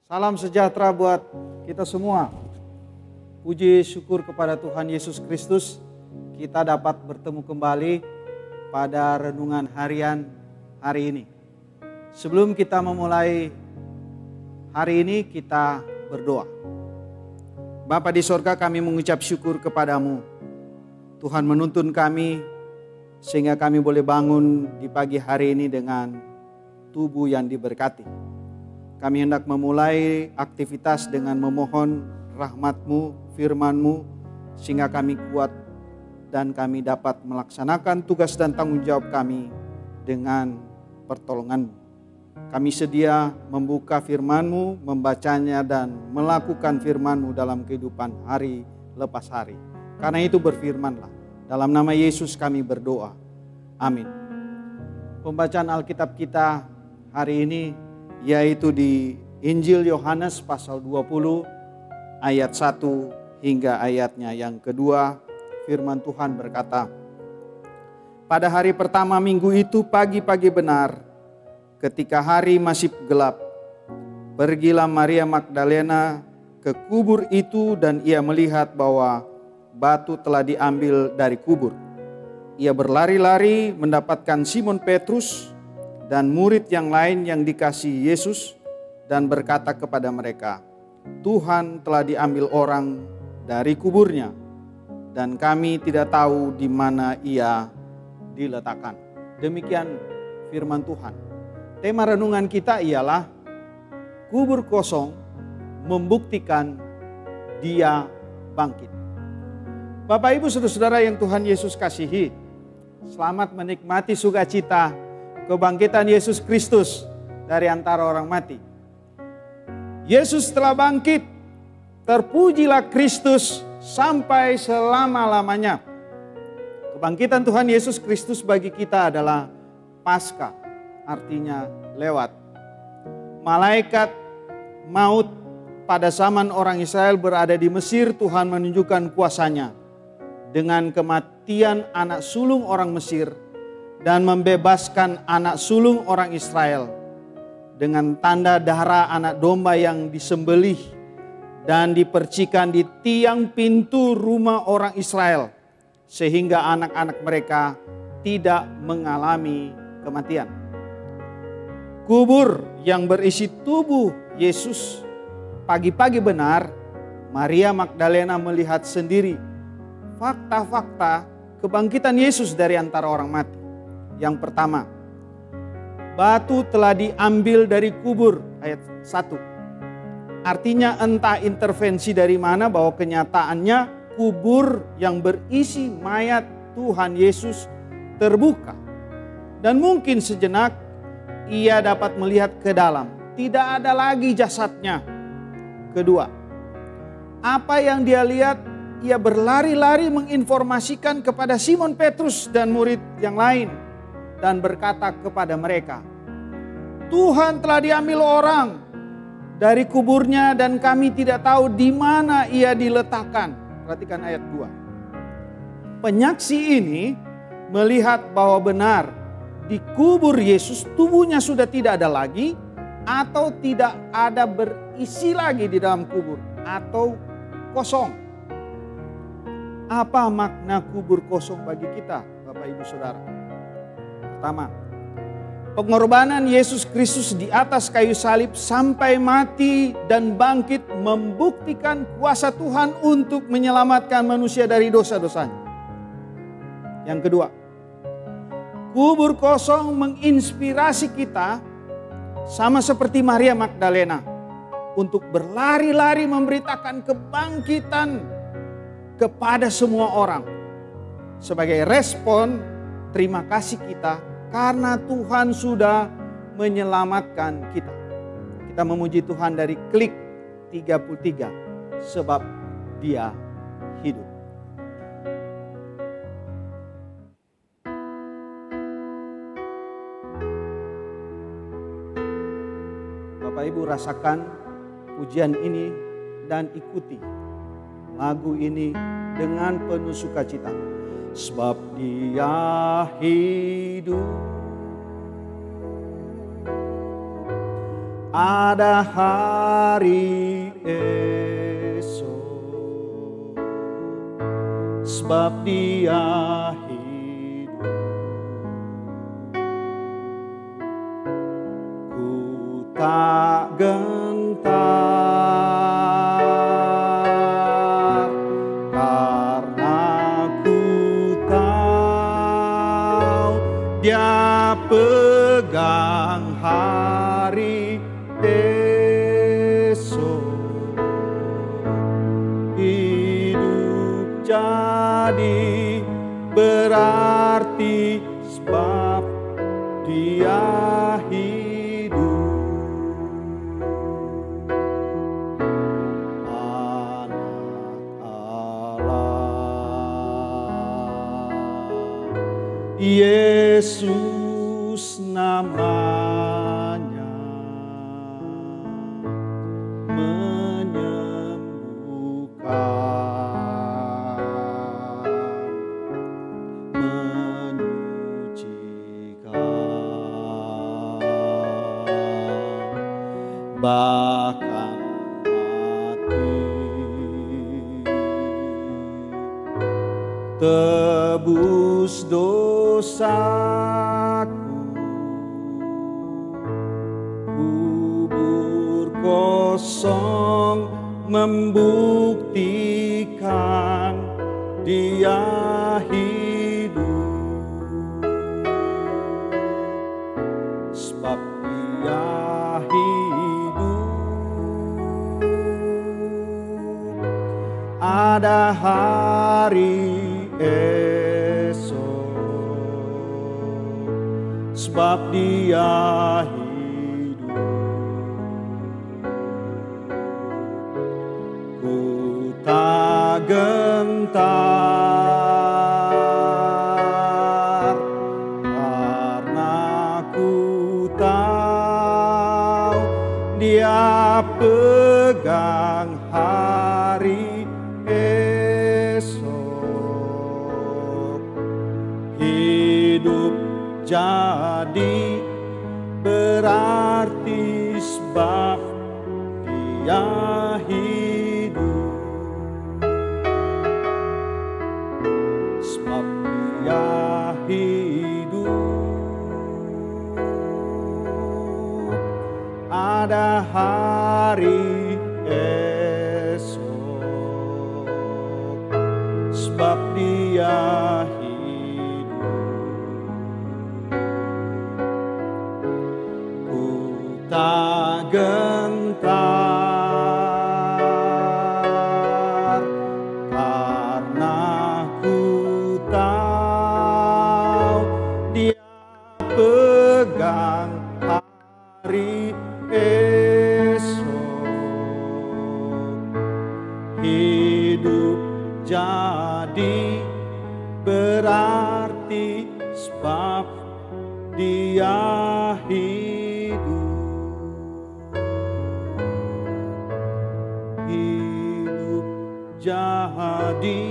Salam sejahtera buat kita semua. Puji syukur kepada Tuhan Yesus Kristus, kita dapat bertemu kembali pada renungan harian hari ini. Sebelum kita memulai hari ini, kita berdoa. Bapa di sorga, kami mengucap syukur kepadamu. Tuhan menuntun kami sehingga kami boleh bangun di pagi hari ini dengan tubuh yang diberkati. Kami hendak memulai aktivitas dengan memohon rahmat-Mu, firman-Mu, sehingga kami kuat dan kami dapat melaksanakan tugas dan tanggung jawab kami dengan pertolongan-Mu. Kami sedia membuka firman-Mu, membacanya dan melakukan firman-Mu dalam kehidupan hari lepas hari. Karena itu berfirmanlah. Dalam nama Yesus kami berdoa. Amin. Pembacaan Alkitab kita hari ini yaitu di Injil Yohanes pasal 20 ayat 1 hingga ayatnya yang kedua. Firman Tuhan berkata, pada hari pertama minggu itu pagi-pagi benar, ketika hari masih gelap, pergilah Maria Magdalena ke kubur itu dan ia melihat bahwa batu telah diambil dari kubur. Ia berlari-lari mendapatkan Simon Petrus dan murid yang lain yang dikasihi Yesus dan berkata kepada mereka, Tuhan telah diambil orang dari kuburnya dan kami tidak tahu di mana ia diletakkan. Demikian firman Tuhan. Tema renungan kita ialah kubur kosong membuktikan dia bangkit. Bapak Ibu Saudara-saudara yang Tuhan Yesus kasihi, selamat menikmati sukacita kebangkitan Yesus Kristus dari antara orang mati. Yesus telah bangkit, terpujilah Kristus sampai selama-lamanya. Kebangkitan Tuhan Yesus Kristus bagi kita adalah Paskah, artinya lewat. Malaikat maut pada zaman orang Israel berada di Mesir, Tuhan menunjukkan kuasanya dengan kematian anak sulung orang Mesir dan membebaskan anak sulung orang Israel dengan tanda darah anak domba yang disembelih dan dipercikan di tiang pintu rumah orang Israel sehingga anak-anak mereka tidak mengalami kematian. Kubur yang berisi tubuh Yesus pagi-pagi benar, Maria Magdalena melihat sendiri fakta-fakta kebangkitan Yesus dari antara orang mati. Yang pertama, batu telah diambil dari kubur, ayat 1. Artinya entah intervensi dari mana bahwa kenyataannya kubur yang berisi mayat Tuhan Yesus terbuka. Dan mungkin sejenak ia dapat melihat ke dalam, tidak ada lagi jasadnya. Kedua, apa yang dia lihat, ia berlari-lari menginformasikan kepada Simon Petrus dan murid yang lain dan berkata kepada mereka, Tuhan telah diambil orang dari kuburnya dan kami tidak tahu di mana ia diletakkan. Perhatikan ayat 2. Penyaksi ini melihat bahwa benar di kubur Yesus tubuhnya sudah tidak ada lagi atau tidak ada berisi lagi di dalam kubur atau kosong. Apa makna kubur kosong bagi kita, Bapak Ibu Saudara? Pertama, pengorbanan Yesus Kristus di atas kayu salib sampai mati dan bangkit membuktikan kuasa Tuhan untuk menyelamatkan manusia dari dosa-dosanya. Yang kedua, kubur kosong menginspirasi kita sama seperti Maria Magdalena untuk berlari-lari memberitakan kebangkitan kepada semua orang. Sebagai respon terima kasih kita karena Tuhan sudah menyelamatkan kita. Kita memuji Tuhan dari klik 33 sebab dia hidup. Bapak Ibu rasakan pujian ini dan ikuti lagu ini dengan penuh sukacita. Sebab dia hidup, ada hari esok, sebab Dia hidup. Ku tak gentar, karena ku tahu Dia pegang hari esok. Hidup jadi berarti sebab Dia hidup. Anak Allah, Yesus namanya, menyembuhkan, menyucikan, bahkan mati, tebus dosaku. Kubur kosong membuktikan Dia hidup, sebab Dia hidup. Ada hari esok, sebab Dia hidup. Ku tak gentar, karena ku tahu Dia pegang hari esok. Hidup jadi berarti sebab Dia hidup, sebab Dia hidup. Ada hari esok, sebab Dia hidup. Ku tak gentar, karena ku tahu Dia pegang hari esok. Hidup jadi berarti sebab Dia hidup. Hidup jadi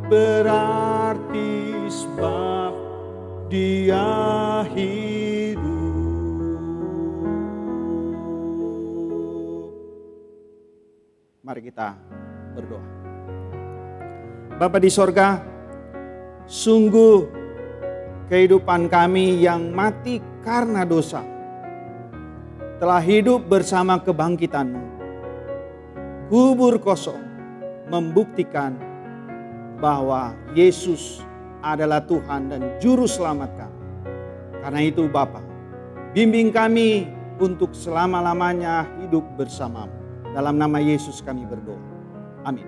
berarti sebab Dia hidup. Mari kita berdoa. Bapa di sorga, sungguh kehidupan kami yang mati karena dosa telah hidup bersama kebangkitan-Mu. Kubur kosong membuktikan bahwa Yesus adalah Tuhan dan Juru Selamat kami. Karena itu Bapa, bimbing kami untuk selama-lamanya hidup bersama-Mu. Dalam nama Yesus kami berdoa. Amin.